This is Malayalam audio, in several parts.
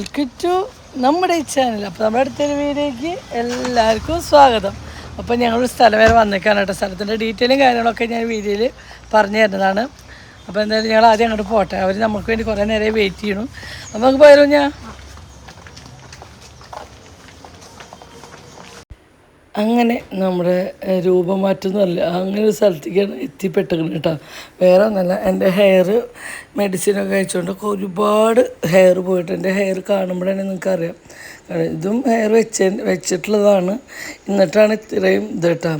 വെൽക്കം ടു നമ്മുടെ ഈ ചാനൽ. അപ്പോൾ നമ്മുടെ അടുത്തൊരു വീഡിയോയ്ക്ക് എല്ലാവർക്കും സ്വാഗതം. അപ്പോൾ ഞങ്ങളൊരു സ്ഥലം വരെ വന്നേക്കാണ് കേട്ടോ. സ്ഥലത്തിൻ്റെ ഡീറ്റെയിലും കാര്യങ്ങളൊക്കെ ഞാൻ വീഡിയോയിൽ പറഞ്ഞു തരുന്നതാണ്. അപ്പോൾ എന്തായാലും ഞങ്ങൾ ആദ്യം അങ്ങോട്ട് പോട്ടെ. അവർ നമുക്ക് വേണ്ടി കുറേ നേരം വെയിറ്റ് ചെയ്യണം. അപ്പോൾ നമുക്ക് പോയാലോ? അങ്ങനെ നമ്മുടെ രൂപം മാറ്റമൊന്നുമല്ല, അങ്ങനെ ഒരു സ്ഥലത്തേക്കാണ് എത്തിപ്പെട്ടിരിക്കുന്നത് കേട്ടോ. വേറെ ഒന്നല്ല, എൻ്റെ ഹെയർ മെഡിസിനൊക്കെ കഴിച്ചുകൊണ്ടൊക്കെ ഒരുപാട് ഹെയർ പോയിട്ട് എൻ്റെ ഹെയർ കാണുമ്പോഴാണ് നിങ്ങൾക്കറിയാം. ഇതും ഹെയർ വെച്ചിട്ടുള്ളതാണ്, എന്നിട്ടാണ് ഇത്രയും ഇത് കേട്ടോ.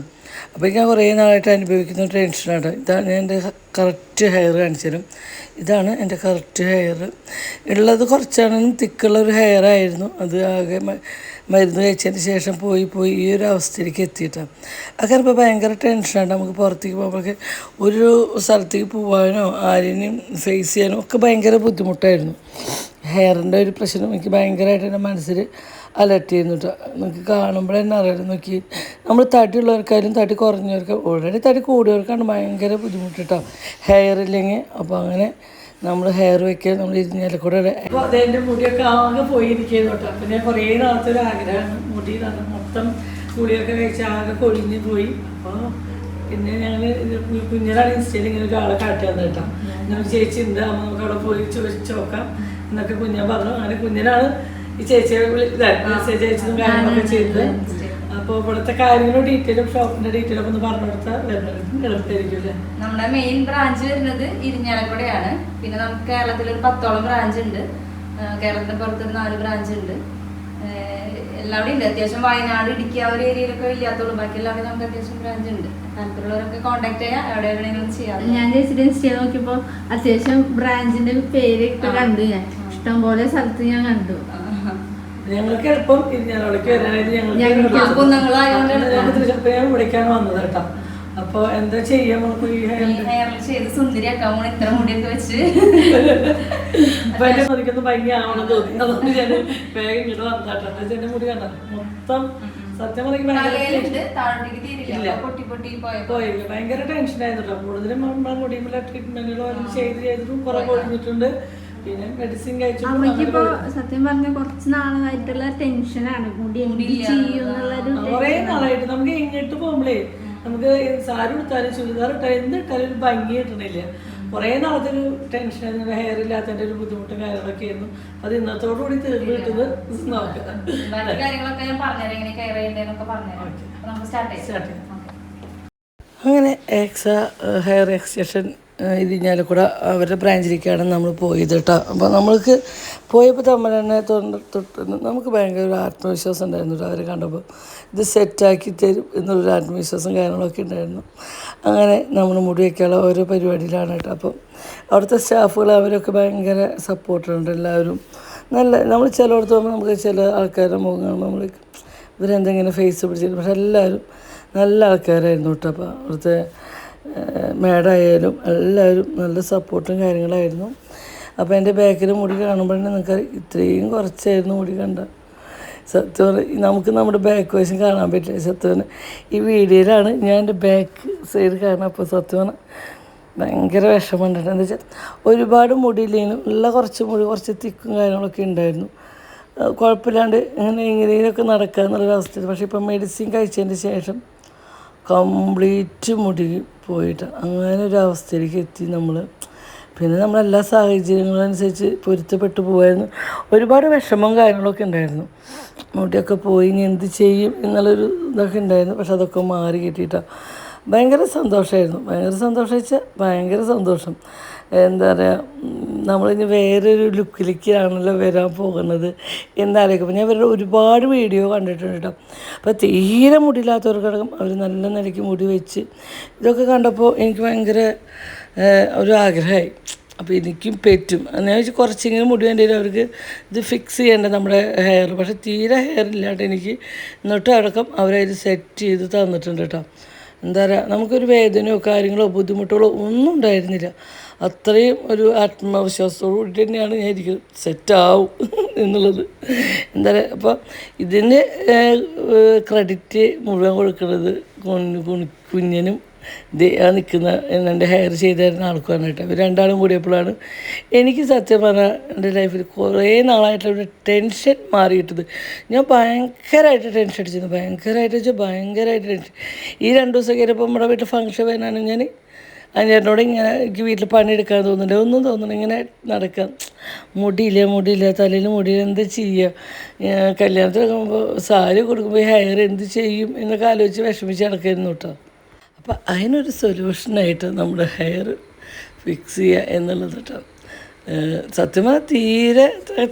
അപ്പോൾ ഞാൻ കുറേ നാളായിട്ട് അനുഭവിക്കുന്ന ടെൻഷനാണ്. ഇതാണ് എൻ്റെ കറക്റ്റ് ഹെയർ കാണിച്ചതും. ഇതാണ് എൻ്റെ കറക്റ്റ് ഹെയർ. ഉള്ളത് കുറച്ചാണെങ്കിലും തിക്കുള്ള ഒരു ഹെയർ ആയിരുന്നു. അത് ആകെ മരുന്ന് കഴിച്ചതിന് ശേഷം പോയി ഈ ഒരു അവസ്ഥയിലേക്ക് എത്തിയിട്ടാണ്. അതൊക്കെ ഇപ്പോൾ ഭയങ്കര ടെൻഷനാണ്. നമുക്ക് പുറത്തേക്ക് പോകുമ്പോഴൊക്കെ ഒരു സ്ഥലത്തേക്ക് പോകാനോ ആരെയും ഫേസ് ചെയ്യാനോ ഒക്കെ ഭയങ്കര ബുദ്ധിമുട്ടായിരുന്നു. ഹെയറിൻ്റെ ഒരു പ്രശ്നം എനിക്ക് ഭയങ്കരമായിട്ട് എൻ്റെ മനസ്സിൽ അലർട്ട് ചെയ്യുന്നു കേട്ടോ. നമുക്ക് കാണുമ്പോൾ തന്നെ അറിയാം. നോക്കി, നമ്മൾ തടിയുള്ളവർക്കായാലും തടി കുറഞ്ഞവർക്ക്, ഓൾറെഡി തടി കൂടിയവർക്കാണ് ഭയങ്കര ബുദ്ധിമുട്ട് കേട്ടോ ഹെയർ ഇല്ലെങ്കിൽ. അപ്പോൾ അങ്ങനെ നമ്മൾ ഹെയർ വയ്ക്കുക, നമ്മൾ ഇരിഞ്ഞാൽ കൂടെ. അപ്പോൾ അതെൻ്റെ മുടിയൊക്കെ ആകെ പോയിരിക്കുന്നു കേട്ടോ. അപ്പോൾ ഞാൻ കുറേ നാളത്തെ ഒരു ആഗ്രഹമാണ് മുടി മൊത്തം മുടിയൊക്കെ കഴിച്ച് ആകെ കൊഴിഞ്ഞ് പോയി. അപ്പോൾ പിന്നെ ഞങ്ങൾ കുഞ്ഞിനാണ് ഇൻസ്റ്റയിൽ ഇങ്ങനെ ഒരാളെ കാട്ടി വന്നത് കേട്ടോ. നമുക്ക് ചേച്ചി ഉണ്ട്, അമ്മ നമുക്ക് അവിടെ പോയി ചോദിച്ച് നോക്കാം എന്നൊക്കെ കുഞ്ഞാൻ പറഞ്ഞു. അങ്ങനെ കുഞ്ഞിനാണ് ഈ ചേച്ചിയെ ചേച്ചിയും കാര്യങ്ങളൊക്കെ ചെയ്തത്. അപ്പോൾ ഇവിടുത്തെ കാര്യങ്ങളും ഡീറ്റെയിലും ഷോപ്പിന്റെ ഡീറ്റെയിലും ഒന്ന് പറഞ്ഞു കൊടുത്താൽ എളുപ്പമായിരിക്കും. നമ്മുടെ മെയിൻ ബ്രാഞ്ച് വരുന്നത് ഇരിഞ്ഞാലക്കുടയാണ്. പിന്നെ നമുക്ക് കേരളത്തിൽ ഒരു 10ഓളം ബ്രാഞ്ച് ഉണ്ട്. കേരളത്തിന്റെ പുറത്തൊരു 4 ബ്രാഞ്ച് ഉണ്ട്. എല്ലാവരും ഉണ്ട്. അത്യാവശ്യം വയനാട്, ഇടുക്കി ആ ഒരു ഏരിയയിലൊക്കെ ഇല്ലാത്തുള്ളൂ. ബാക്കി എല്ലാവരും നമുക്ക് അത്യാവശ്യം ബ്രാഞ്ച് ഉണ്ട്. താല്പര്യമുള്ളവരൊക്കെ കോൺടാക്ട് ചെയ്യാം. എവിടെ എവിടെയെങ്കിലും ചെയ്യാം. ഞാൻ ചേച്ചിയുടെ ഇൻസ്റ്റയിൽ നോക്കിയപ്പോൾ അത്യാവശ്യം ബ്രാഞ്ചിന്റെ പേര് കണ്ടു. ഞാൻ ഇഷ്ടംപോലെ സ്ഥലത്ത് ഞാൻ കണ്ടു. ഞങ്ങൾക്ക് എളുപ്പം ഇരിഞ്ഞാലോടേക്ക് വരാനായിട്ട് ഞാൻ വിളിക്കാൻ വന്നത് കേട്ടോ. അപ്പൊ എന്താ ചെയ്യാൻ സുന്ദരിയാക്കാൻ ഇത്ര മുടിയൊക്കെ വെച്ച് അപ്പൊ എന്റെ മുടിക്കൊന്നും ഭംഗിയാവണം തോന്നി. അതുകൊണ്ട് ഞാൻ വേഗം ഇങ്ങോട്ട് വന്നാട്ടോ. എന്റെ മുടി കണ്ട മൊത്തം സത്യം പോയില്ല. ഭയങ്കര ടെൻഷനായിരുന്നു കേട്ടോ. കൂടുതലും നമ്മളെ മുടിയുമ്പോൾ ട്രീറ്റ്മെന്റുകളും ചെയ്തിട്ടും കുറെ കൊഴിഞ്ഞിട്ടുണ്ട്. പിന്നെ മെഡിസിൻ കഴിച്ചു. അമ്മയ്ക്കിപ്പോ സത്യം പറഞ്ഞ കുറച്ച് നാളായിട്ടുള്ള ടെൻഷനാണ് മുടി കുറേ നാളായിട്ട്. നമുക്ക് ഇങ്ങോട്ട് പോകുമ്പോഴേ നമുക്ക് സാരി ഇട്ടാലും ചുരിദാർ ഇട്ടാലും എന്തിട്ടാലും ഒരു ഭംഗി കിട്ടണില്ല. കുറേ നാളത്തെ ഒരു ടെൻഷനായിരുന്നു. ഹെയർ ഇല്ലാത്തതിന്റെ ഒരു ബുദ്ധിമുട്ടും കാര്യങ്ങളൊക്കെ ആയിരുന്നു. അത് ഇന്നത്തോടുകൂടി തീർന്നു കിട്ടുന്നത് നോക്കാം. അങ്ങനെ ഹെയർ എക്സ്റ്റൻഷൻ ഇരിഞ്ഞാലക്കുട അവരുടെ ബ്രാഞ്ചിലേക്കാണ് നമ്മൾ പോയത് കേട്ടോ. അപ്പോൾ നമ്മൾക്ക് പോയപ്പോൾ തമ്മിൽ തന്നെ തൊട്ട് നമുക്ക് ഭയങ്കര ഒരു ആത്മവിശ്വാസം ഉണ്ടായിരുന്നു കേട്ടോ. അവരെ കണ്ടപ്പോൾ ഇത് സെറ്റാക്കി തരും എന്നുള്ളൊരു ആത്മവിശ്വാസം കാര്യങ്ങളൊക്കെ ഉണ്ടായിരുന്നു. അങ്ങനെ നമ്മൾ മുടി വയ്ക്കാനുള്ള ഓരോ പരിപാടിയിലാണ് കേട്ടോ. അപ്പം അവിടുത്തെ സ്റ്റാഫുകൾ അവരൊക്കെ ഭയങ്കര സപ്പോർട്ടുണ്ട്. എല്ലാവരും നല്ല, നമ്മൾ ചിലയിടത്ത് പോകുമ്പോൾ നമുക്ക് ചില ആൾക്കാരുടെ മുഖം കാണുമ്പോൾ നമ്മൾ ഇവരെന്തെങ്കിലും ഫേസ് പിടിച്ചിട്ട്, പക്ഷെ എല്ലാവരും നല്ല ആൾക്കാരായിരുന്നു കേട്ടോ. അപ്പോൾ അവിടുത്തെ മേഡായാലും എല്ലാവരും നല്ല സപ്പോർട്ടും കാര്യങ്ങളായിരുന്നു. അപ്പോൾ എൻ്റെ ബാക്കിൽ മുടി കാണുമ്പോഴേ നിങ്ങൾക്ക് ഇത്രയും കുറച്ചായിരുന്നു മുടി കണ്ട. സത്യം നമുക്ക് നമ്മുടെ ബാക്ക് വശം കാണാൻ പറ്റില്ല. സത്യം ഈ വീഡിയോയിലാണ് ഞാൻ എൻ്റെ ബാക്ക് സൈഡ് കാണാം. അപ്പോൾ സത്യം ഭയങ്കര വിഷമമുണ്ട്. എന്താ വെച്ചാൽ ഒരുപാട് മുടിയില്ലെങ്കിലും ഉള്ള കുറച്ച് മുടി കുറച്ച് തിക്കും കാര്യങ്ങളൊക്കെ ഉണ്ടായിരുന്നു. കുഴപ്പമില്ലാണ്ട് എങ്ങനെയൊക്കെ നടക്കുക എന്നുള്ളൊരവസ്ഥ. പക്ഷേ ഇപ്പം മെഡിസിൻ കഴിച്ചതിന് ശേഷം കംപ്ലീറ്റ് മുടി പോയിട്ട് അങ്ങനെ ഒരു അവസ്ഥയിലേക്ക് എത്തി നമ്മൾ. പിന്നെ നമ്മളെല്ലാ സാഹചര്യങ്ങളും അനുസരിച്ച് പൊരുത്തപ്പെട്ടു പോകുമായിരുന്നു. ഒരുപാട് വിഷമവും കാര്യങ്ങളൊക്കെ ഉണ്ടായിരുന്നു. മുടിയൊക്കെ പോയി ഇനി എന്ത് ചെയ്യും എന്നുള്ളൊരു ഇതൊക്കെ ഉണ്ടായിരുന്നു. പക്ഷെ അതൊക്കെ മാറി കിട്ടിയിട്ടാണ്. ഭയങ്കര സന്തോഷമായിരുന്നു. ഭയങ്കര സന്തോഷം. എന്താ പറയുക, നമ്മളിനി വേറൊരു ലുക്കിലേക്കാണല്ലോ വരാൻ പോകുന്നത് എന്നാലോചിക്കുമ്പോൾ ഞാൻ ഇവരുടെ ഒരുപാട് വീഡിയോ കണ്ടിട്ടുണ്ട് കേട്ടോ. അപ്പോൾ തീരെ മുടിയില്ലാത്തവർക്കടക്കം അവർ നല്ല നിലയ്ക്ക് മുടി വെച്ച് ഇതൊക്കെ കണ്ടപ്പോൾ എനിക്ക് ഭയങ്കര ഒരു ആഗ്രഹമായി. അപ്പോൾ എനിക്കും പറ്റും എന്ന് വെച്ചാൽ കുറച്ചിങ്ങനെ മുടി വേണ്ടിയിട്ട് അവർക്ക് ഇത് ഫിക്സ് ചെയ്യേണ്ട നമ്മുടെ ഹെയർ. പക്ഷേ തീരെ ഹെയർ ഇല്ലാണ്ട് എനിക്ക് എന്നിട്ടും അടക്കം അവരത് സെറ്റ് ചെയ്ത് തന്നിട്ടുണ്ട് കേട്ടോ. എന്താ പറയുക, നമുക്കൊരു വേദനയോ കാര്യങ്ങളോ ബുദ്ധിമുട്ടുകളോ ഒന്നും ഉണ്ടായിരുന്നില്ല. അത്രയും ഒരു ആത്മവിശ്വാസത്തോടു കൂടി തന്നെയാണ് ഞാൻ ഇരിക്കുന്നത് സെറ്റാവും എന്നുള്ളത്. എന്താ പറയുക, അപ്പോൾ ഇതിന് ക്രെഡിറ്റ് മുഴുവൻ കൊടുക്കുന്നത് കുഞ്ഞനും ആ നിൽക്കുന്ന എൻ്റെ ഹെയർ ചെയ്ത് തരുന്ന ആൾക്കാണ് കേട്ടോ. ഇവർ രണ്ടാളും കൂടിയപ്പോഴാണ് എനിക്ക് സത്യം പറഞ്ഞാൽ എൻ്റെ ലൈഫിൽ കുറേ നാളായിട്ടുള്ള ടെൻഷൻ മാറിയിട്ടത്. ഞാൻ ഭയങ്കരമായിട്ട് ടെൻഷൻ അടിച്ചിരുന്നു, ഭയങ്കരമായിട്ട് ടെൻഷൻ. ഈ 2 ദിവസം കഴിഞ്ഞപ്പോൾ നമ്മുടെ വീട്ടിൽ ഫംഗ്ഷൻ വരാനാണ് ഞാൻ അതിനോട് ഇങ്ങനെ എനിക്ക് വീട്ടിൽ പണിയെടുക്കാൻ തോന്നുന്നില്ല, ഒന്നും തോന്നുന്നു, ഇങ്ങനെ നടക്കാം. മുടിയില്ല, തലയിൽ മുടിയില്ല, എന്ത് ചെയ്യുക? കല്യാണത്തിന് പോകുമ്പോൾ സാരി കൊടുക്കുമ്പോൾ ഹെയർ എന്ത് ചെയ്യും എന്നൊക്കെ ആലോചിച്ച് വിഷമിച്ച് നടക്കായിരുന്നു കേട്ടോ. അപ്പോൾ അതിനൊരു സൊല്യൂഷനായിട്ട് നമ്മുടെ ഹെയർ ഫിക്സ് ചെയ്യുക എന്നുള്ളത് കേട്ടോ. സത്യം പറഞ്ഞാൽ തീരെ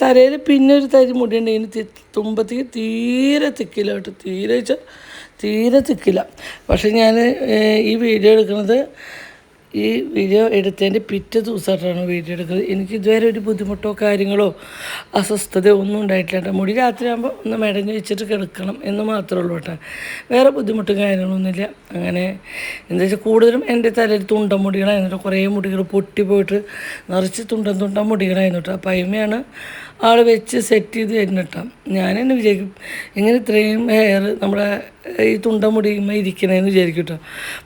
തലയിൽ പിന്നെ ഒരു തരി മുടിയുണ്ട്, ഇതിന് തുമ്പത്തേക്ക് തീരെ തിക്കില്ല കേട്ടോ, തീരെ തിക്കില്ല. പക്ഷെ ഞാൻ ഈ വീഡിയോ എടുക്കുന്നത് ഈ വീഡിയോ എടുത്തതിൻ്റെ പിറ്റേ ദിവസമായിട്ടാണ് വീഡിയോ എടുക്കുന്നത്. എനിക്ക് ഇതുവരെ ഒരു ബുദ്ധിമുട്ടോ കാര്യങ്ങളോ അസ്വസ്ഥതയോ ഒന്നും ഉണ്ടായിട്ടില്ല കേട്ടോ. മുടി രാത്രിയാകുമ്പോൾ ഒന്ന് മെടഞ്ഞ് വെച്ചിട്ട് കിടക്കണം എന്ന് മാത്രമേ ഉള്ളൂ കേട്ടോ. വേറെ ബുദ്ധിമുട്ടും കാര്യങ്ങളൊന്നുമില്ല. അങ്ങനെ എന്താ വെച്ചാൽ കൂടുതലും എൻ്റെ തലയിൽ തുണ്ടൻ മുടികളായിരുന്നു, കുറേ മുടികൾ പൊട്ടിപ്പോയിട്ട് നിറച്ച് തുണ്ടൻ മുടികളായിരുന്നു കേട്ടോ. അപ്പം അതിന്മേലാണ് ആൾ വെച്ച് സെറ്റ് ചെയ്ത് തരുന്നിട്ടാ. ഞാൻ തന്നെ വിചാരിക്കും ഇങ്ങനെ ഇത്രയും ഹെയർ നമ്മുടെ ഈ തുണ്ടമുടിയുമ്പോൾ ഇരിക്കണേന്ന് വിചാരിക്കും കേട്ടോ.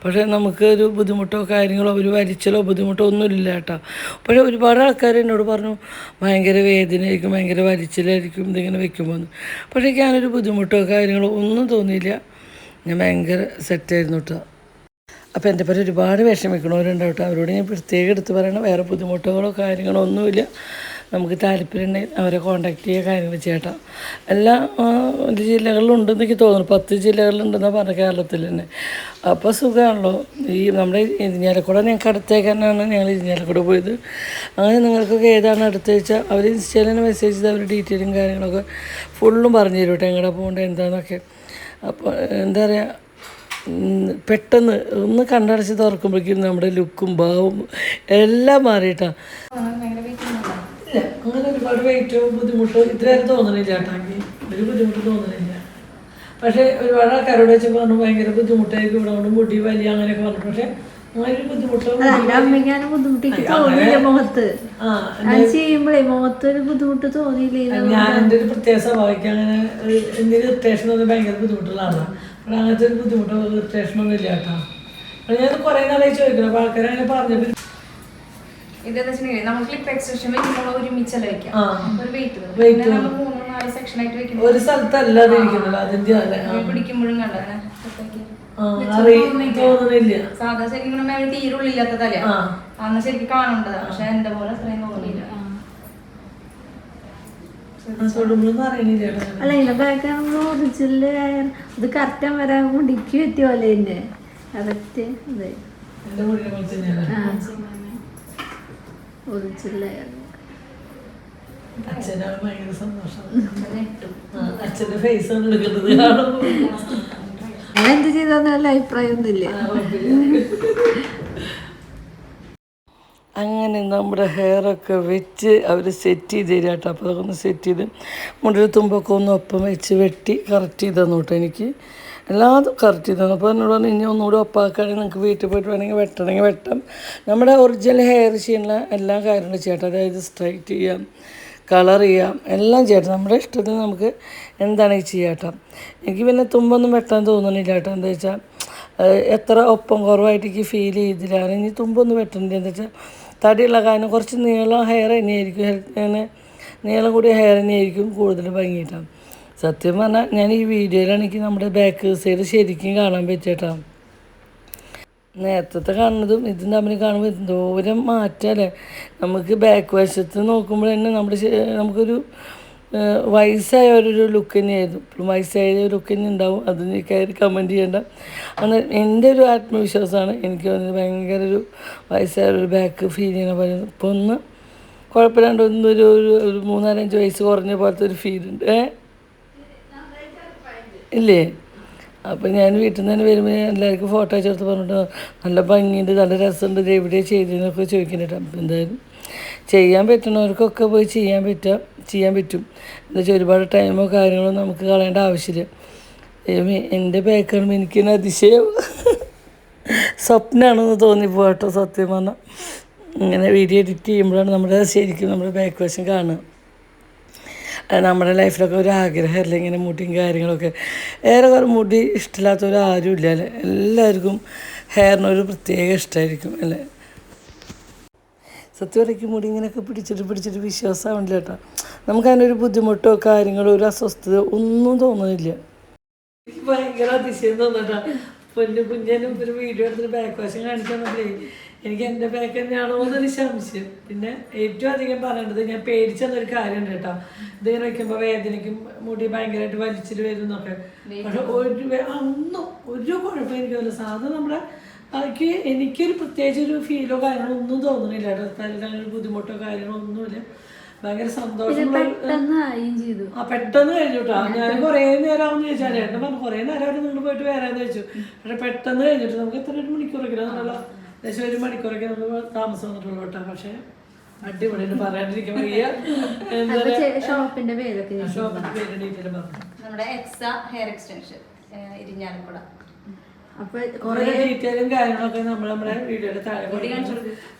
പക്ഷേ നമുക്കൊരു ബുദ്ധിമുട്ടോ കാര്യങ്ങളോ ഒരു വലിച്ചലോ ബുദ്ധിമുട്ടോ ഒന്നുമില്ല കേട്ടോ. പക്ഷേ ഒരുപാട് ആൾക്കാർ എന്നോട് പറഞ്ഞു ഭയങ്കര വേദനയായിരിക്കും, ഭയങ്കര വലിച്ചിലായിരിക്കും ഇതിങ്ങനെ വെക്കുമ്പോൾ. പക്ഷേ ഞാനൊരു ബുദ്ധിമുട്ടോ കാര്യങ്ങളോ ഒന്നും തോന്നിയില്ല, ഞാൻ ഭയങ്കര സെറ്റായിരുന്നു കേട്ടോ. അപ്പോൾ എൻ്റെ പേര് ഒരുപാട് വിഷമിക്കണവരുണ്ടാവും കേട്ടോ. അവരോട് ഞാൻ പ്രത്യേകം എടുത്ത് പറയണം, വേറെ ബുദ്ധിമുട്ടുകളോ കാര്യങ്ങളോ ഒന്നുമില്ല. നമുക്ക് താല്പര്യമുണ്ടെങ്കിൽ അവരെ കോൺടാക്ട് ചെയ്യുക, കാര്യങ്ങൾ ചെയ്യട്ടോ. എല്ലാ ജില്ലകളിലുണ്ടെന്ന് എനിക്ക് തോന്നുന്നു, 10 ജില്ലകളിലുണ്ടെന്നാണ് പറഞ്ഞത് കേരളത്തിൽ തന്നെ. അപ്പോൾ സുഖമാണല്ലോ. ഈ നമ്മുടെ ഇരിഞ്ഞാലക്കുട ഞങ്ങൾക്ക് അടുത്തേക്കാനാണ് ഞങ്ങൾ ഇരിഞ്ഞാലക്കുട പോയത്. അങ്ങനെ നിങ്ങൾക്കൊക്കെ ഏതാണ് അടുത്ത വെച്ചാൽ അവർ ഇൻസ്റ്റയിൽ തന്നെ മെസ്സേജ് ചെയ്ത് അവർ ഡീറ്റെയിലും കാര്യങ്ങളൊക്കെ ഫുള്ളും പറഞ്ഞു തരും കേട്ടോ, എങ്ങടെ പോകേണ്ടത് എന്താണെന്നൊക്കെ. അപ്പോൾ എന്താ പറയുക, പെട്ടെന്ന് ഒന്ന് കണ്ടടച്ച് തുറക്കുമ്പോഴേക്കും നമ്മുടെ ലുക്കും ഭാവവും എല്ലാം മാറിയിട്ടാണ്. ഇല്ല, അങ്ങനെ ഒരുപാട് വെയിറ്റോ ബുദ്ധിമുട്ടോ ഇത്രയും തോന്നണില്ല കേട്ടോ. ഒരു ബുദ്ധിമുട്ട് തോന്നണില്ല. പക്ഷേ ഒരുപാട് ആൾക്കാരോട് വെച്ച് പറഞ്ഞു ഭയങ്കര ബുദ്ധിമുട്ടായിരിക്കും, ഇവിടെ കൊണ്ട് മുടി വലിയ അങ്ങനെയൊക്കെ പറഞ്ഞു. പക്ഷേ അങ്ങനെ ഒരു ബുദ്ധിമുട്ടോ ബുദ്ധിമുട്ടിക്ക് തോന്നിയില്ല മുഖത്ത് ചെയ്യുമ്പോഴേ മുഖത്ത് ഒരു ബുദ്ധിമുട്ട് തോന്നിയില്ല. ഞാൻ എൻ്റെ ഒരു പ്രത്യേക സ്വഭാവിക്ക് അങ്ങനെ എന്തെങ്കിലും ഇറിറ്റേഷൻ ഒന്നും ഭയങ്കര ബുദ്ധിമുട്ടുള്ളതാണ്. പക്ഷേ അങ്ങനത്തെ ഒരു ബുദ്ധിമുട്ടോ ഇറിറ്റേഷനൊന്നും ഇല്ല കേട്ടോ. അപ്പോൾ ഞാൻ കുറേ നാളായി ചോദിക്കണം, അപ്പോൾ ആൾക്കാർ അങ്ങനെ പറഞ്ഞിട്ട് ഇതെന്ന് വെച്ചിട്ടുണ്ടെങ്കിൽ നമ്മൾ ക്ലിപ്പ് എക്സ്റ്റൻഷൻ വെക്കുമ്പോൾ ഒരുമിച്ചല്ല വെക്കാം, ഒരു വെയിറ്റ് നമ്മൾ 3-4 സെക്ഷനായിട്ട് വെക്കുമ്പോൾ ഒരു സ്ഥലത്തല്ല ഇരിക്കുന്നത്. അതിന്റെ പിടിക്കുമ്പോഴും കണ്ടോ തോന്നുന്നില്ല. സാധാ ശരിക്കും തീരുള്ളില്ലാത്ത തലയാ, അന്ന് ശരിക്കും കാണേണ്ടതാ. പക്ഷെ എന്റെ പോലെ അത്രയും തോന്നിയില്ല. അല്ല ഇതിന്റെ ബാക്ക് ഒറിജിനല് ഇത് കറക്റ്റാൻ വരാൻ മുടിക്ക് പറ്റിയ പോലെ തന്നെ കറക്റ്റ് അതെ അച്ഛനാണ് ഭയങ്കര സന്തോഷം. അച്ഛന്റെ ഫേസ് ആണ് എടുക്കുന്നത്. ഞാൻ എന്ത് ചെയ്താൽ അഭിപ്രായം ഒന്നുമില്ല. അങ്ങനെ നമ്മുടെ ഹെയറൊക്കെ വെച്ച് അവർ സെറ്റ് ചെയ്ത് തരാം കേട്ടോ. അപ്പോൾ അതൊക്കെ ഒന്ന് സെറ്റ് ചെയ്ത് മുടിയുടെ തുമ്പൊക്കെ ഒന്ന് ഒപ്പം വെച്ച് വെട്ടി കറക്റ്റ് ചെയ്ത് തന്നു കേട്ടോ. എനിക്ക് എല്ലാതും കറക്റ്റ് ചെയ്ത് തന്നു. അപ്പോൾ എന്നോട് പറഞ്ഞു ഇനി ഒന്നുകൂടി ഒപ്പാക്കുകയാണെങ്കിൽ നിങ്ങൾക്ക് വീട്ടിൽ പോയിട്ട് വേണമെങ്കിൽ വെട്ടണമെങ്കിൽ വെട്ടാം. നമ്മുടെ ഒറിജിനൽ ഹെയർ ചെയ്യുന്ന എല്ലാ കാര്യങ്ങളും ചെയ്യട്ടെ. അതായത് സ്ട്രൈറ്റ് ചെയ്യാം, കളർ ചെയ്യാം, എല്ലാം ചെയ്യട്ടെ. നമ്മുടെ ഇഷ്ടത്തിന് നമുക്ക് എന്താണ് ചെയ്യാം കേട്ടോ. എനിക്ക് പിന്നെ തുമ്പൊന്നും വെട്ടാൻ തോന്നുന്നില്ല കേട്ടോ. എന്താ വെച്ചാൽ എത്ര ഒപ്പം കുറവായിട്ട് എനിക്ക് ഫീൽ ചെയ്തില്ല. ഇനി തുമ്പൊന്നും വെട്ടണില്ല. എന്താ വെച്ചാൽ തടിയുള്ള കാരണം കുറച്ച് നീളം ഹെയർ തന്നെയായിരിക്കും, അങ്ങനെ നീളം കൂടിയ ഹെയർ തന്നെയായിരിക്കും കൂടുതൽ ഭംഗിയിട്ടാണ്. സത്യം പറഞ്ഞാൽ ഞാൻ ഈ വീഡിയോയിലാണ് എനിക്ക് നമ്മുടെ ബാക്ക് സൈഡ് ശരിക്കും കാണാൻ പറ്റിയിട്ടാ. നേരത്തെ കാണുന്നതും ഇതും തമ്മിൽ കാണുമ്പോൾ എന്തോരം മാറ്റമല്ലേ. നമുക്ക് ബാക്ക് വശത്ത് നോക്കുമ്പോൾ തന്നെ നമുക്കൊരു വയസ്സായ ഒരു ലുക്ക് തന്നെയായിരുന്നു. ഇപ്പോഴും വയസ്സായ ഒരു ലുക്ക് തന്നെ ഉണ്ടാവും. അതിന് കയറി കമൻറ്റ് ചെയ്യേണ്ട. അന്ന് എൻ്റെ ഒരു ആത്മവിശ്വാസമാണ്. എനിക്ക് തോന്നുന്നത് ഭയങ്കര ഒരു വയസ്സായ ഒരു ബാക്ക് ഫീൽ ചെയ്യണ പോലെ. ഇപ്പോൾ ഒന്ന് കുഴപ്പമില്ലാണ്ട് ഒന്നൊരു 3-5 വയസ്സ് കുറഞ്ഞ പോലത്തെ ഒരു ഫീലുണ്ട്. ഇല്ലേ? അപ്പോൾ ഞാൻ വീട്ടിൽ നിന്ന് തന്നെ വരുമ്പോൾ എല്ലാവർക്കും ഫോട്ടോ അയച്ചെടുത്ത് പറഞ്ഞിട്ട് നല്ല ഭംഗിയുണ്ട്, നല്ല രസമുണ്ട്, എവിടെയാണ് ചെയ്തതെന്നൊക്കെ ചോദിക്കുന്നുണ്ട്. അപ്പോൾ എന്തായാലും ചെയ്യാൻ പറ്റുന്നവർക്കൊക്കെ പോയി ചെയ്യാൻ പറ്റും. എന്താ വെച്ചാൽ ഒരുപാട് ടൈമോ കാര്യങ്ങളോ നമുക്ക് കളയേണ്ട ആവശ്യമില്ല. എൻ്റെ ബാക്ക് കാണുമ്പോൾ എനിക്കൊരു അതിശയം സ്വപ്നമാണെന്ന് തോന്നിപ്പോട്ടോ. സത്യം പറഞ്ഞാൽ ഇങ്ങനെ വീഡിയോ എഡിറ്റ് ചെയ്യുമ്പോഴാണ് ശരിക്കും നമ്മുടെ ബാക്ക് വശം കാണുക. നമ്മുടെ ലൈഫിലൊക്കെ ഒരു ആഗ്രഹമല്ല ഇങ്ങനെ മുടിയും കാര്യങ്ങളൊക്കെ. ഏറെ മുടി ഇഷ്ടമില്ലാത്തവരാരും ഇല്ല അല്ലേ. എല്ലാവർക്കും ഹെയറിനൊരു പ്രത്യേക ഇഷ്ടമായിരിക്കും അല്ലേ. സത്യം പറയുക മുടി ഇങ്ങനെയൊക്കെ പിടിച്ചിട്ട് വിശ്വാസമാവില്ല കേട്ടോ. നമുക്കതിനൊരു ബുദ്ധിമുട്ടോ കാര്യങ്ങളോ ഒരു അസ്വസ്ഥത ഒന്നും തോന്നുന്നില്ല. എനിക്ക് ഭയങ്കര അതിശയം തോന്നട്ടാ. കുഞ്ഞനും ഒരു വീഡിയോ എടുത്തിട്ട് ബാക്ക് വശം കാണിക്കാൻ പറ്റില്ലേ, എനിക്ക് എൻ്റെ ബാക്ക് തന്നെയാണോ എന്നൊരു സംശയം. പിന്നെ ഏറ്റവും അധികം പറയേണ്ടത് ഞാൻ പേടിച്ചെന്നൊരു കാര്യമുണ്ട് കേട്ടോ. ഇതിങ്ങനെ വയ്ക്കുമ്പോൾ വേദനയ്ക്കും മുടി ഭയങ്കരമായിട്ട് വലിച്ചിട്ട് വരും എന്നൊക്കെ. പക്ഷെ ഒന്നും ഒരു കുഴപ്പം എനിക്കല്ല. സാധാരണ നമ്മുടെ എനിക്കൊരു പ്രത്യേകിച്ച് ഒരു ഫീലോ കാര്യങ്ങളോ ഒന്നും തോന്നുന്നില്ല കേട്ടോ. തലയിലങ്ങനെ ബുദ്ധിമുട്ടോ കാര്യങ്ങളോ ഒന്നുമില്ല. ഭയങ്കര സന്തോഷം. പെട്ടെന്ന് കഴിഞ്ഞു കേട്ടോ. ഞാൻ കുറേ നേരമാവെന്ന് ചോദിച്ചാൽ ചേട്ടൻ പറഞ്ഞു കുറേ നേരമായിട്ട് നിങ്ങൾ പോയിട്ട് വരാമെന്ന് ചോദിച്ചു. പക്ഷെ പെട്ടെന്ന് കഴിഞ്ഞിട്ട് നമുക്ക് എത്ര മണിക്കൂറൊക്കെ നല്ല ഏകദേശം 1 മണിക്കൂറൊക്കെ നമുക്ക് താമസം വന്നിട്ടുള്ളൂ കേട്ടോ. പക്ഷെ അടിപൊളിയായിട്ട് പറയാണ്ടിരിക്കാൻ വയ്യ. ഷോപ്പിന്റെ പേരൊക്കെ നമ്മുടെ എക്സ ഹെയർ എക്സ്റ്റൻഷൻ ഇരിഞ്ഞാലക്കുട. അപ്പൊ കുറെ ഡീറ്റെയിലും കാര്യങ്ങളൊക്കെ നമ്മുടെ വീഡിയോയുടെ താഴെ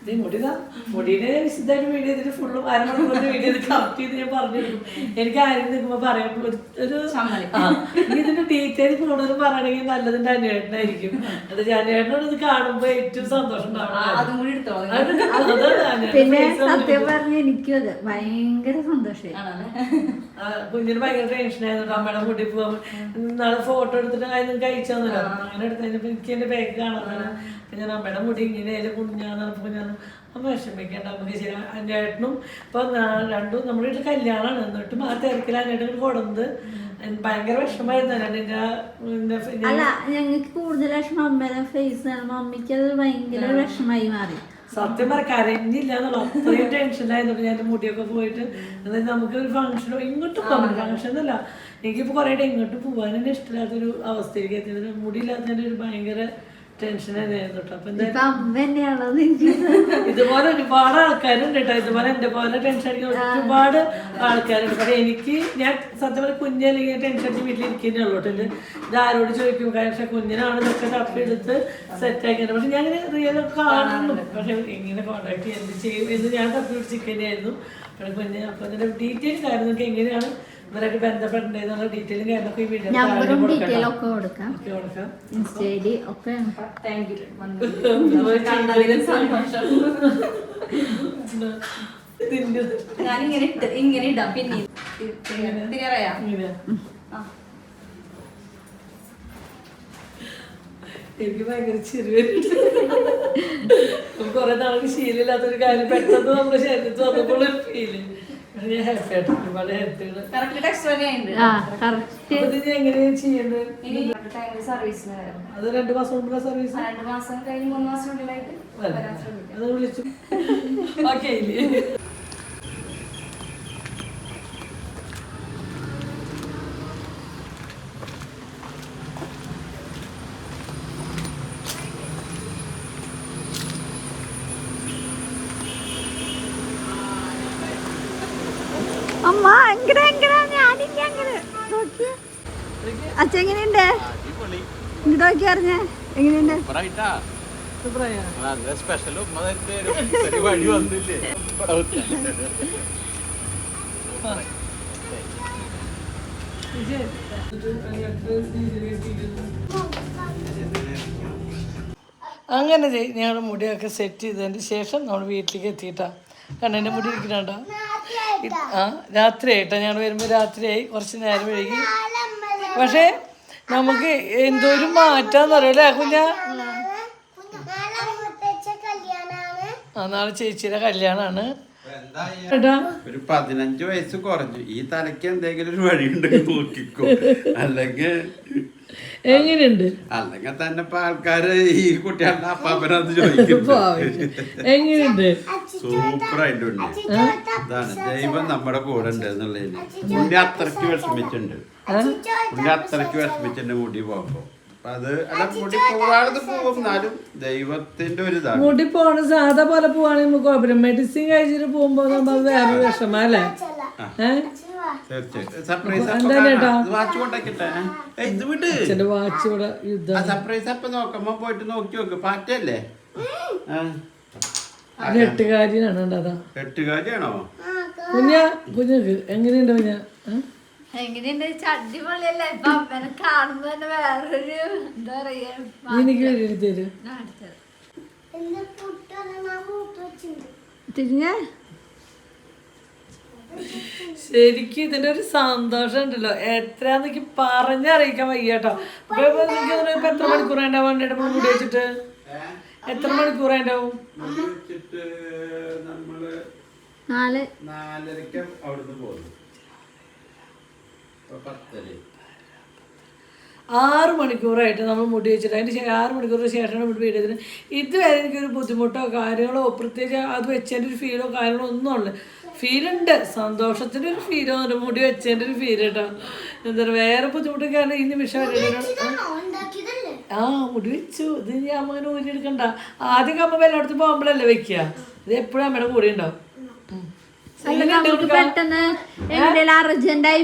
മുടിയുടെ വിശദമായിട്ട് വീഡിയോ ചെയ്തിട്ട് ഫുള്ളും അരമണിക്കൂറിന്റെ വീഡിയോ ചെയ്ത് കറക്റ്റ് ചെയ്ത് ഞാൻ പറഞ്ഞിരിക്കും. എനിക്ക് ആരും നിൽക്കുമ്പോൾ പറയാൻ ഒരു ഇതിന്റെ ഡീറ്റെയിൽ കൂടുതലും പറയണമെങ്കിൽ നല്ലതിന്റെ അന്വേഷണമായിരിക്കും. അത് അന്വേഷണം ഇത് കാണുമ്പോ ഏറ്റവും സന്തോഷം പിന്നെ സത്യം പറഞ്ഞ എനിക്കും അത് ഭയങ്കര സന്തോഷമായി. കുഞ്ഞിന് ഭയങ്കര ടെൻഷനായിരുന്നു. അമ്മയുടെ മുടി പോകാൻ നാളെ ഫോട്ടോ എടുത്തിട്ട് അതിന് കഴിച്ചാന്നല്ലോ. അങ്ങനെ എടുത്തതിന് എനിക്ക് എന്റെ ബാഗ് കാണാനാണ്. അപ്പൊ ഞാൻ അമ്മയുടെ മുടി ഇങ്ങനെ കുഞ്ഞാന്നപ്പോ ഞാൻ അമ്മ വിഷമിക്കേണ്ട നമുക്ക് ശരി. എൻ്റെ ഏട്ടനും ഇപ്പൊ രണ്ടും നമ്മുടെ വീട്ടിൽ കല്യാണമാണ്. എന്നിട്ടും ആ തിരക്കിൽ അന്നേട്ടങ്ങൾ കൊടുന്നത് ഭയങ്കര വിഷമായിരുന്നു. അല്ല ഞങ്ങൾക്ക് കൂടുതൽ വിഷമം അമ്മയുടെ ഫേസ് ആണ്. മമ്മിക്ക് അത് ഭയങ്കര വിഷമായി മാറി. സത്യം പറ കരഞ്ഞില്ല എന്നുള്ള അത്രയും ടെൻഷനായിരുന്നു. ഞാൻ മുടിയൊക്കെ പോയിട്ട് നമുക്ക് ഒരു ഫംഗ്ഷനോ ഇങ്ങോട്ട് പോകാൻ ഫംഗ്ഷൻ എന്നല്ല, എനിക്കിപ്പോൾ കുറേ ഇങ്ങോട്ട് പോകാൻ തന്നെ ഇഷ്ടമില്ലാത്തൊരു അവസ്ഥയിലേക്ക് എത്തിയത്. മുടിയില്ലാത്തതിൻ്റെ ഒരു ഭയങ്കര ടെൻഷൻ തന്നെയായിരുന്നു കേട്ടോ. അപ്പൊ ഇതുപോലെ ഒരുപാട് ആൾക്കാരുണ്ട് കേട്ടോ. ഇതുപോലെ എന്റെ പോലെ ടെൻഷൻ അടിക്കുന്ന ഒരുപാട് ആൾക്കാരുണ്ട്. പക്ഷെ എനിക്ക് ഞാൻ സത്യം പറഞ്ഞ കുഞ്ഞല്ലെങ്കിൽ ടെൻഷൻ അടിച്ച് വീട്ടിലിരിക്കുന്നേ ഉള്ളൂ കേട്ടോ. ഇത് ആരോട് ചോദിക്കും, പക്ഷെ കുഞ്ഞിനാണ് ഇതൊക്കെ തപ്പിയെടുത്ത് സെറ്റ് ആക്കിയത്. പക്ഷെ ഞാൻ റിയൽ കാണുന്നു. പക്ഷെ എങ്ങനെ കോണ്ടാക്ട് ചെയ്യാൻ ചെയ്യും എന്ന് ഞാൻ തപ്പി പിടിച്ചിരിക്കുന്നതായിരുന്നു. പക്ഷെ കുഞ്ഞ് അപ്പൊ അതിന്റെ ഡീറ്റെയിൽ കാര്യം നമുക്ക് എങ്ങനെയാണ് ഇവരായിട്ട് ബന്ധപ്പെടേണ്ടതെന്നുള്ള ഡീറ്റെയിലും കാര്യങ്ങളൊക്കെ ഈ വീഡിയോ കൊടുക്കാം. ഞാനിങ്ങനെ ഇങ്ങനെ ഇടാം. പിന്നെ എനിക്ക് ഭയങ്കര ചിരി കുറെ നാൾക്ക് ശീലമില്ലാത്തൊരു കാര്യം പെട്ടെന്ന് നമ്മുടെ ശരീരത്തിൽ വന്നപ്പോൾ ഒരു ഫീല്. ഞാൻ ഹാപ്പി ആയിട്ട് ഒരുപാട് ഹാപ്പിയാണ്. എങ്ങനെയാ ചെയ്യേണ്ടത്? സർവീസിന് അത് 2 മാസം മുമ്പുള്ള സർവീസ് 2 മാസം കഴിഞ്ഞ് 3 മാസത്തിനുള്ളിലായിട്ട് അത് വിളിച്ചു ഓക്കെ ഇല്ലേ? അമ്മ അച്ഛ എങ്ങനെയുണ്ട്? ഇങ്ങോട്ട് നോക്കി അറിഞ്ഞേ എങ്ങനെയുണ്ട്? അങ്ങനെ ഞങ്ങളുടെ മുടിയൊക്കെ സെറ്റ് ചെയ്തതിന് ശേഷം നമ്മൾ വീട്ടിലേക്ക് എത്തിയിട്ടാ. കണ്ണെൻ്റെ മുടി ഇരിക്കണുണ്ടോ? രാത്രിയായിട്ടാ ഞങ്ങൾ വരുമ്പോൾ രാത്രിയായി, കുറച്ച് നേരം വൈകി. പക്ഷേ നമുക്ക് എന്തോരം മാറ്റാന്നറിയല്ലേ കുഞ്ഞ? നാളെ ചേച്ചിയുടെ കല്യാണമാണ്. ഒരു 15 വയസ്സ് കുറഞ്ഞു. ഈ തലയ്ക്ക് എന്തെങ്കിലും ഒരു വഴി ഉണ്ടെങ്കിൽ നോക്കിക്കോ. അല്ലെങ്കിൽ എങ്ങനെയുണ്ട്? അല്ലെങ്കിൽ തന്നെ ഇപ്പൊ ആൾക്കാര് ഈ കുട്ടികളുടെ അപ്പാപ്പനത് ചോദിക്കും. എങ്ങനെയുണ്ട്? സൂപ്പറായിട്ടുണ്ട്. ഇതാണ് ദൈവം നമ്മുടെ കൂടെ ഉണ്ട് എന്നുള്ളതിന്. മുടി അത്രയ്ക്ക് വിഷമിച്ചിട്ടുണ്ട് മുടി പോകുമ്പോ. അത് അല്ല മുടി പോവാതെ പോകും, എന്നാലും ദൈവത്തിന്റെ ഒരു ഇതാണ്. മുടി പോണ സാധാ പോലെ പോവാണെങ്കിൽ നമുക്ക് കുഴപ്പമില്ല. മെഡിസിൻ കഴിച്ചിട്ട് പോകുമ്പോ നമ്മൾ വേറെ വിഷമം അല്ലേ? സർപ്രൈസ് അപ്പൊ നോക്കുമ്പോ പോയിട്ട് നോക്കി നോക്ക്. പാറ്റല്ലേ? എട്ടുകാരിയാണ്. എട്ടുകാരിയാണോ? കുഞ്ഞക്ക് എങ്ങനെയുണ്ട് കുഞ്ഞ? എങ്ങനെയുണ്ട് അടിപൊളിയല്ലേ ഇപ്പൊ അമ്മനെ കാണുമ്പോ തന്നെ വേറൊരു എന്താ പറയാ എനിക്ക് വേണ്ടി തരും തിരിഞ്ഞ ശരിക്കും ഇതിന്റെ ഒരു സന്തോഷം ഉണ്ടല്ലോ എത്രയാന്നൊക്കെ പറഞ്ഞറിയിക്കാൻ വയ്യ കേട്ടോ. ഇപ്പൊ എത്ര മണിക്കൂറുണ്ടാവും വണ്ടിയുടെ മുടി വെച്ചിട്ട്? എത്ര മണിക്കൂറുണ്ടാവും? വെച്ചിട്ട് നമ്മള് 4:30 അവിടുന്ന് പോകുന്നു. 10:00 6 മണിക്കൂറായിട്ട് നമ്മൾ മുടി വെച്ചിട്ട് അതിന് 6 മണിക്കൂറിന് ശേഷമാണ് മുടി വീടിയതിന്. ഇതുവരെ എനിക്കൊരു ബുദ്ധിമുട്ടോ കാര്യങ്ങളോ പ്രത്യേകിച്ച് അത് വെച്ചതിൻ്റെ ഒരു ഫീലോ കാര്യങ്ങളോ ഒന്നും ഉള്ളു. ഫീലുണ്ട്, സന്തോഷത്തിൻ്റെ ഒരു ഫീലോ ഉണ്ട്, മുടി വെച്ചതിൻ്റെ ഒരു ഫീൽ കേട്ടോ. എന്താ പറയുക, വേറെ ബുദ്ധിമുട്ടും കാരണം ഈ നിമിഷം മുടി വെച്ചു. ഇത് ഞാൻ അങ്ങനെ ഊരിയെടുക്കണ്ട. ആദ്യം അമ്മ എല്ലായിടത്തും പോകുമ്പോഴല്ലേ വെക്കുക. ഇത് എപ്പോഴും അമ്മയുടെ കൂടെ ഉണ്ടാവും. പെട്ടെന്ന് അർജന്റായി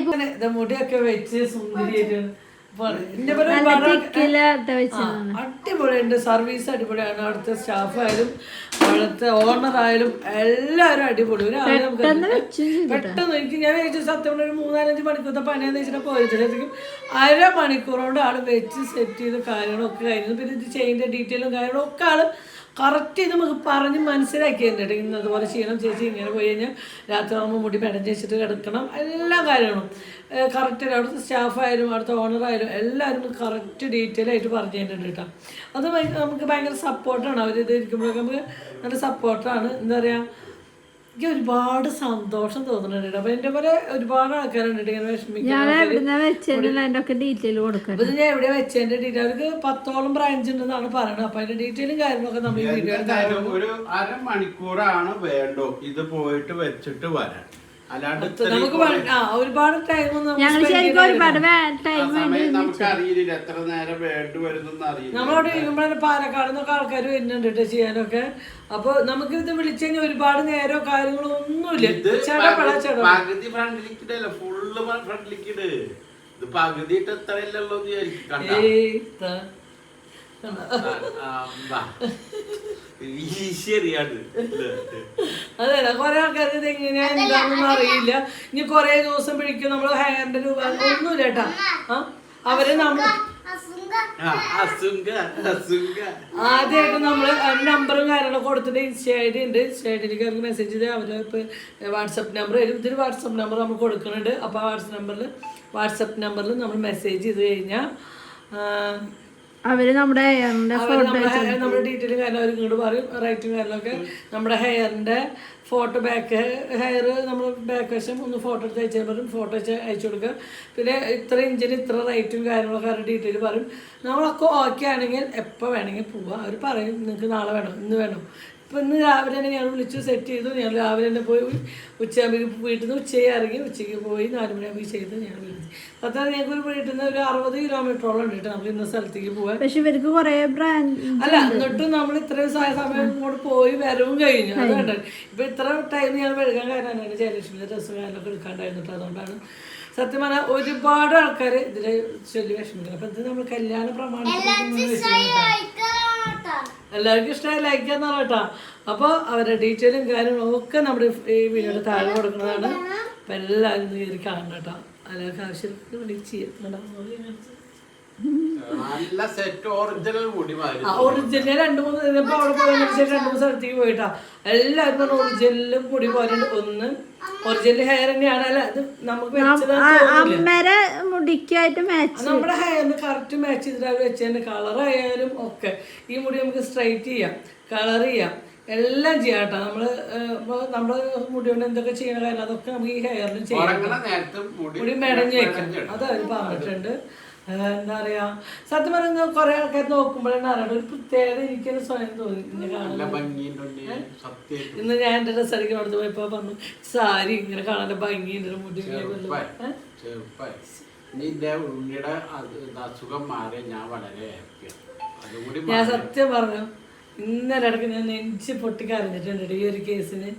മുടിയൊക്കെ വെച്ച് സുന്ദരിയായിട്ട് അടിപൊളിയുണ്ട്. സർവീസ് അടിപൊളിയാണ്. അവിടുത്തെ സ്റ്റാഫായാലും അവിടുത്തെ ഓണറായാലും എല്ലാവരും അടിപൊളി. പെട്ടെന്ന് എനിക്ക് ഞാൻ വെച്ച് സത്യം ഒരു 3-4-5 മണിക്കൂറത്തെ പണിയെന്ന് വെച്ചിട്ട് പോയത് ശരിക്കും 1/2 മണിക്കൂറോണ്ട് ആള് വെച്ച് സെറ്റ് ചെയ്ത കാര്യങ്ങളൊക്കെ കഴിഞ്ഞു. പിന്നെ ഇത് ചെയിൻ്റെ ഡീറ്റെയിലും കാര്യങ്ങളും ഒക്കെ ആള് കറക്റ്റ് ചെയ്ത് നമുക്ക് പറഞ്ഞ് മനസ്സിലാക്കി തന്നിട്ട് ഇന്നതുപോലെ ചെയ്യണം ചേച്ചി, ഇങ്ങനെ പോയി കഴിഞ്ഞാൽ രാത്രി ആകുമ്പോൾ മുടി മെടഞ്ഞ് വെച്ചിട്ട് കിടക്കണം, എല്ലാ കാര്യങ്ങളും കറക്റ്റ്. അവിടുത്തെ സ്റ്റാഫായാലും അവിടുത്തെ ഓണറായാലും എല്ലാവരും കറക്റ്റ് ഡീറ്റെയിൽ ആയിട്ട് പറഞ്ഞു തന്നിട്ടുണ്ട് കേട്ടോ. അത് നമുക്ക് ഭയങ്കര സപ്പോർട്ടാണ്. അവരിത് ഇരിക്കുമ്പോഴൊക്കെ നമുക്ക് നല്ല സപ്പോർട്ടാണ്. എന്താ പറയുക, എനിക്ക് ഒരുപാട് സന്തോഷം തോന്നുന്നുണ്ട്. അപ്പൊ എന്റെ പോലെ ഒരുപാട് ആൾക്കാരുണ്ട് ഇങ്ങനെ വിഷമിക്കുന്നത്. ഞാൻ എവിടെയാ വെച്ചതിന്റെ ഡീറ്റെയിൽ അവർക്ക് 10ഓളം ബ്രാഞ്ച് ഉണ്ടെന്നാണ് പറയുന്നത്. അപ്പൊ അതിന്റെ ഡീറ്റെയിലും കാര്യങ്ങളൊക്കെ നമ്മൾ ഈ വീഡിയോ ഒരു 1/2 മണിക്കൂറാണ് വേണ്ടോ ഇത് പോയിട്ട് വെച്ചിട്ട് വരാൻ. അല്ലാണ്ട് ഒരുപാട് ടൈം നമുക്ക് അറിയില്ല എത്ര നേരം വേണ്ടി വരുന്ന അറിയില്ല. നമ്മളവിടെ ഇരിക്കുമ്പോഴേ പാലക്കാട് നിന്നൊക്കെ ആൾക്കാർ വരുന്നുണ്ട് കേട്ടോ ചെയ്യാനൊക്കെ. അപ്പൊ നമുക്ക് ഇത് വിളിച്ചു കഴിഞ്ഞാൽ ഒരുപാട് നേരോ കാര്യങ്ങളോ ഒന്നുമില്ല. പകുതി ഫ്രണ്ടിലേക്കിടല്ല, ഫുള്ള് ഫ്രണ്ടിലേക്കിട്. ഇത് പകുതി ഇട്ട് എത്ര ഇല്ലല്ലോ അതെയല്ല, കൊറേ ആൾക്കാർക്ക് ഇത് എങ്ങനെയാ എന്താണെന്നൊന്നും അറിയില്ല. ഇനി കൊറേ ദിവസം പിടിക്കും. നമ്മള് ഹെയറിന്റെ രൂപ ഒന്നുമില്ല കേട്ടാ. അവര് നമ്മൾ ആദ്യമായിട്ട് നമ്മള് നമ്പറും കാര്യങ്ങളൊക്കെ കൊടുത്തിട്ട് ഇൻസ്റ്റ ഐ ഡി ഉണ്ട്. ഇൻസ്റ്റ ഐ ഡിയിലേക്ക് അവർക്ക് മെസ്സേജ് ചെയ്ത് അവര് ഇപ്പൊ വാട്സപ്പ് നമ്പർ ഇതിൽ വാട്സപ്പ് നമ്പർ നമ്മൾ കൊടുക്കുന്നുണ്ട്. അപ്പോൾ വാട്സപ്പ് നമ്പറിൽ നമ്മൾ മെസ്സേജ് ചെയ്ത് കഴിഞ്ഞാൽ അവര് നമ്മുടെ ഡീറ്റെയിലും കാര്യം അവർ ഇങ്ങോട്ട് പറയും. റേറ്റും കാര്യങ്ങളൊക്കെ നമ്മുടെ ഹെയറിന്റെ ഫോട്ടോ, ബാക്ക് ഹെയർ നമ്മൾ ബാക്ക് വശം ഒന്ന് ഫോട്ടോ എടുത്ത് അയച്ചാൽ പറയും. ഫോട്ടോ അയച്ചു കൊടുക്കുക. പിന്നെ ഇത്ര ഇഞ്ചിന് ഇത്ര റേറ്റും കാര്യങ്ങളൊക്കെ അവരുടെ ഡീറ്റെയിൽ പറയും. നമ്മളൊക്കെ ഓക്കെ ആണെങ്കിൽ എപ്പോൾ വേണമെങ്കിൽ പോവാം. അവർ പറയും നിങ്ങൾക്ക് നാളെ വേണം, ഇന്ന് വേണം. ഇപ്പം ഇന്ന് രാവിലെ തന്നെ ഞാൻ വിളിച്ചു സെറ്റ് ചെയ്തു. ഞാൻ രാവിലെ തന്നെ പോയി ഉച്ചയാകുമ്പോൾ വീട്ടിൽ നിന്ന് ഉച്ചയ്ക്ക് ഇറങ്ങി ഉച്ചയ്ക്ക് പോയി 4 മണിയാകുമ്പോൾ ചെയ്ത് ഞാൻ വിളിച്ചു. അതാണ് ഞങ്ങൾക്ക് ഒരു വീട്ടിൽ നിന്ന് ഒരു 60 കിലോമീറ്ററോളം ഉണ്ട് നമുക്ക് ഇന്ന സ്ഥലത്തേക്ക് പോകാൻ. പക്ഷെ ഇവർക്ക് കുറേ അല്ല, എന്നിട്ടും നമ്മൾ ഇത്രയും സമയം ഇങ്ങോട്ട് പോയി വരവും കഴിഞ്ഞു. അതുകൊണ്ട് ഇപ്പം ഇത്ര ടൈം ഞാൻ വഴുകാൻ കാരണമാണ് ജയലക്ഷ്മിയുടെ ഡ്രസ്സും കാര്യങ്ങളൊക്കെ എടുക്കാണ്ടായിരുന്നിട്ട്. അതുകൊണ്ടാണ് സത്യം പറഞ്ഞാൽ ഒരുപാട് ആൾക്കാർ ഇതിൽ ചൊല്ലി വിഷമിക്കുന്നത്. അപ്പം ഇത് നമ്മൾ കല്യാണ പ്രമാണിച്ച് എല്ലാവർക്കും ഇഷ്ടമായി ലൈക്ക് ചെയ്യാന്നാണ് കേട്ടോ. അപ്പോൾ അവരുടെ ഡീറ്റെയിലും കാര്യങ്ങളും ഒക്കെ നമ്മുടെ ഈ വീഡിയോയുടെ താഴെ കൊടുക്കുന്നതാണ്. അപ്പം എല്ലാവരും കയറി കാണണം കേട്ടോ. എല്ലാവർക്കും ആവശ്യത്തിന് വേണ്ടി ചെയ്യാം. ഒറിജിനൽ 2-3 ഇപ്പൊ അവിടെ പോയതിനു ശേഷം 2-3 സ്ഥലത്തേക്ക് പോയിട്ടാ എല്ലാവരും പറഞ്ഞ ഒറിജിനലും പൊടി പോലെ ഒന്ന് ഒറിജിനൽ ഹെയർ തന്നെയാണ്. അല്ല, അത് നമുക്ക് നമ്മുടെ ഹെയറിന് കറക്റ്റ് മാച്ച് ചെയ്തിട്ട് വെച്ചതിന്റെ കളർ ആയാലും ഒക്കെ ഈ മുടി നമുക്ക് സ്ട്രൈറ്റ് ചെയ്യാം, കളർ ചെയ്യാം, എല്ലാം ചെയ്യാം കേട്ടോ. നമ്മള് മുടി കൊണ്ട് എന്തൊക്കെ ചെയ്യണ കാര്യം അതൊക്കെ നമുക്ക് ഈ ഹെയറിലും ചെയ്യാം. മുടി മെടഞ്ഞ് വെക്കാം, അത് അവർ പറഞ്ഞിട്ടുണ്ട്. എന്താ പറയാ, സത്യം പറഞ്ഞ കുറെ ആൾക്കാർ നോക്കുമ്പോഴാണ് അറിയാം ഒരു പ്രത്യേകത എനിക്കൊരു സ്വയം തോന്നി. ഇന്ന് ഞാൻ എന്റെ ഡ്രസ് അടിക്കാൻ അടുത്ത് പോയപ്പോ പറഞ്ഞു സാരി ഇങ്ങനെ കാണാൻ ഭംഗിയുണ്ട് മുടി. ഞാൻ സത്യം പറഞ്ഞു ഇന്നലെ ഇടയ്ക്ക് ഞാൻ നെഞ്ച് പൊട്ടി കരഞ്ഞിട്ടുണ്ട് ഈ ഒരു കേസിന്.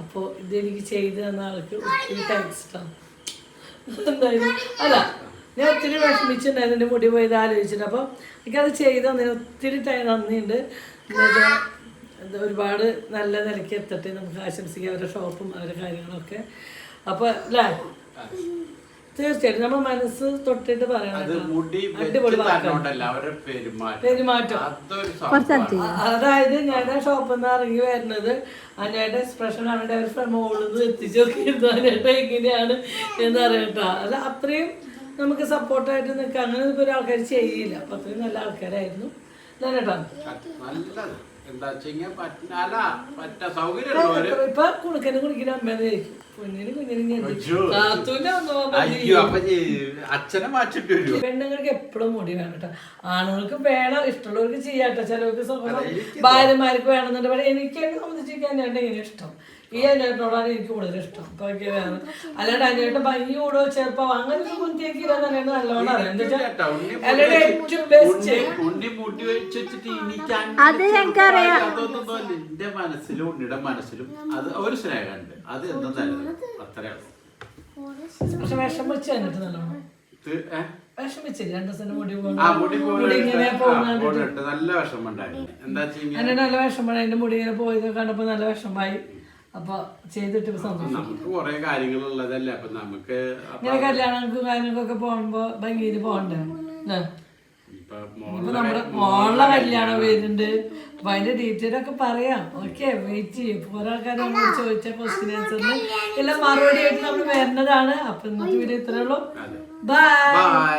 അപ്പോൾ ഇതെനിക്ക് ചെയ്തു തന്ന ആൾക്ക് ഒത്തിരി താങ്ക്സ് ട്ടോ. എന്തായാലും അല്ല, ഞാൻ ഒത്തിരി വിഷമിച്ചിട്ടുണ്ടായിരുന്നു എൻ്റെ മുടി പോയത് ആലോചിച്ചിട്ട്. അപ്പോൾ എനിക്കത് ചെയ്ത് തന്നതിന് ഒത്തിരി നന്ദിയുണ്ട്. എന്താ ഒരുപാട് നല്ല നിലയ്ക്ക് എത്തട്ടെ നമുക്ക് ആശംസിക്കാം അവരുടെ ഷോപ്പും അവരുടെ കാര്യങ്ങളൊക്കെ. അപ്പോൾ അല്ലേ തീർച്ചയായിട്ടും നമ്മൾ മനസ്സ് തൊട്ടിട്ട് പറയണം അത് കേട്ടോ. മുടി അടിപൊളി വെച്ച് വാക്കാണ്. തന്നോണ്ടല്ല അവരുടെ പെരുമാറ്റം. അതൊരു കുറച്ചായിട്ട് അതായത് ഞാൻ ആ ഷോപ്പിൽ നിന്ന് ഇറങ്ങി വരുന്നത് അന്നയുടെ എക്സ്പ്രഷൻ ആണ് അവർ മോളിൽ നിന്ന് എത്തിച്ചു നോക്കിയിരുന്നു അന്നേട്ട എങ്ങനെയാണ് എന്നറിയട്ടോ. അല്ല അത്രയും നമുക്ക് സപ്പോർട്ടായിട്ട് നിൽക്കാം. അങ്ങനെ ഇപ്പോൾ ഒരാൾക്കാർ ചെയ്യില്ല. അപ്പം അത്രയും നല്ല ആൾക്കാരായിരുന്നു. കേട്ടോ നല്ലത് എന്താ വെച്ചാൽ പറ്റ സൗകര്യമുള്ളവര് ഇപ്പൊ കുണുക്കനെ കുണിക്കുന്ന അമ്മേന്ന് ചോദിക്കും. അയ്യോ അപ്പൊ അച്ഛനെ മാറ്റിട്ട് വരുമോ? പെണ്ണുങ്ങൾക്ക് എപ്പോഴും മുടി വേണം കേട്ടോ. ആണുങ്ങൾക്ക് വേണം, ഇഷ്ടമുള്ളവർക്ക് ചെയ്യാട്ടോ. ചിലവർക്ക് ഭാര്യമാർക്ക് വേണമെന്നുണ്ട്. പക്ഷേ എനിക്ക് എന്നെ സംബന്ധിച്ചിരിക്കാൻ അന്നേട്ടൻ എങ്ങനെ ഇഷ്ടം. ഈ അന്നേട്ടനോടാണ് എനിക്ക് കൂടുതൽ ഇഷ്ടം. അപ്പൊ എനിക്ക് വേണം. അല്ലാണ്ട് അന്നേട്ടൻ ഭംഗി കൂടോ ചെറുപ്പം അങ്ങനെ കുത്തിയൊക്കെ നല്ലോണം അറിയാം. എന്താ വെച്ചാൽ അല്ലാണ്ട് ഏറ്റവും ബെസ്റ്റ് ഉണ്ണി മുടി വെച്ചിട്ട് അത് ഞങ്ങൾക്കറിയാം. അതൊന്നും എന്റെ മനസ്സിലും ഉണ്ണിയുടെ മനസ്സിലും അത് ഒരു സ്നേഹമുണ്ട്. അത് എന്താ നല്ലത് അത്രയാണ്. പക്ഷെ വിഷം വെച്ച് തന്നിട്ട് നല്ലോണം വിഷം വെച്ചില്ല. 2 ദിവസം മുടി മുടി ഇങ്ങനെ പോകുന്നുണ്ട്. നല്ല വിഷമം ഉണ്ടായിരുന്നു. എന്താ അതിന്റെ നല്ല വിഷമമാണ്. അതിന്റെ മുടി ഇങ്ങനെ പോയത് കണ്ടപ്പോ നല്ല വിഷമായി. അപ്പൊ ചെയ്തിട്ട് സന്തോഷം. നമുക്ക് കുറെ കാര്യങ്ങളുള്ളതല്ലേ. അപ്പൊ നമുക്ക് ഇങ്ങനെ കല്യാണങ്ങൾക്കും കാര്യങ്ങൾക്കൊക്കെ പോകുമ്പോ ഭംഗിയിൽ പോകണ്ടേ. ഇപ്പൊ ഇപ്പൊ നമ്മുടെ മോളുടെ കല്യാണം വരുന്നുണ്ട്. അപ്പൊ അതിന്റെ ഡീറ്റെയിൽ ഒക്കെ പറയാം. ഓക്കെ, വെയിറ്റ് ചെയ്യും. ഓരോ ആൾക്കാർ നമ്മൾ ചോദിച്ച ക്വസ്റ്റ്യൻ ആൻസറിന് എല്ലാം മറുപടി ആയിട്ട് നമ്മൾ വരുന്നതാണ്. അപ്പൊ ഇന്നത്തെ വീഡിയോ ഇത്രേ ഉള്ളൂ. ബൈ.